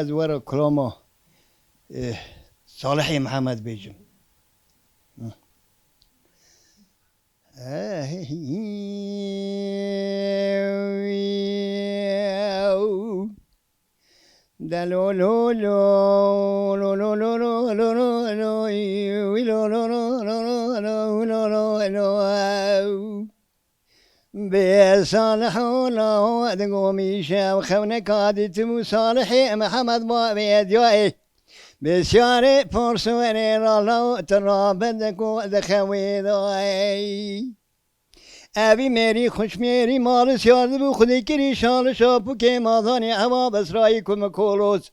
از ورا کلاما صالحی محمد بیجم به صالح ولا دقومي شاو خونك عادتم صالحي محمد ما بيديوي بسياري فرسوني رالو ترابدكو دخوي دوي ابی میری خوش میری مال سیاد بو خودی کری شال شاپو که مادانی هوا بسرایی کم کولوز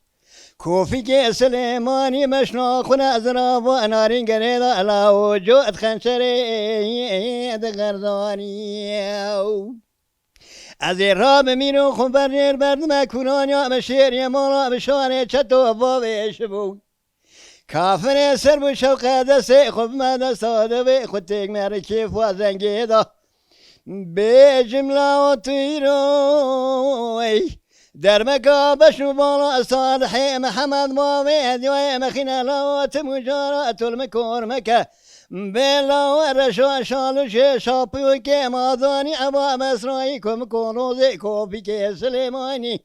کوفی که سلیمانی مشنا خونه از را و انارین گرید علاو جو اتخنشری دغردانی از را بمیرو خون برنیر بردم کنانیا بشیری مالا بشانه چطو بابش بود کافر سر بو شوق دسته خب مدى صادوه خود تک مر کیف و زنگی دا به جمله و تیروی در مقابش بالا صالح محمد موید و مخین لاوت مجارات المکور مکه بلا و رشا شالوش شاپو که مادانی ابا مسرایی کم کنوزی کوفی که سلیمانی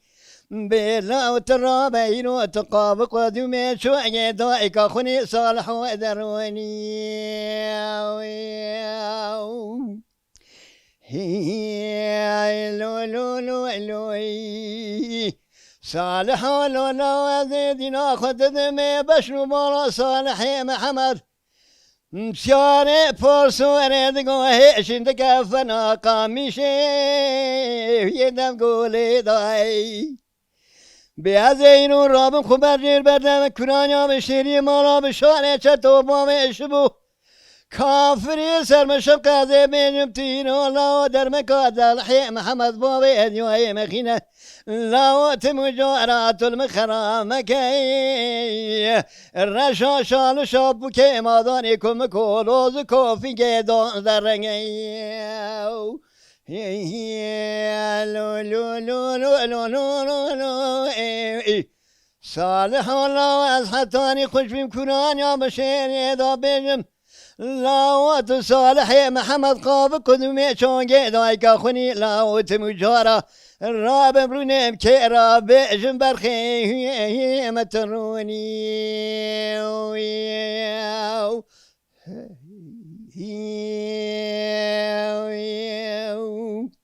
بلا و ترابین و تقاب قدوم شوئي دائك خوني صالح و درونی صالح لولا زيدنا خدمي بشنو بالا صالح محمد سياري فرسوني دقوه شندك فنا قاميشي يدم قولي داي بیازین و رابم خوبر جیر بردم کرانیا به شیری مالا به شانه چطو بامش بو کافری سرمشب قاضی بینم تین و لاو در مکادل حی محمد بابی ادیوهای مخینه لاو تمجارات المخرامکی رشا شال شابو که مادانی کم کولوز کوفی که دان در رنگی صالح الله از حتانی خوش بیم کران یا بشیر دا بجم لاوت صالح محمد قاب کدومی چونگه دای که خونی لاوت مجارا راب برونم که را بجم برخی مترونی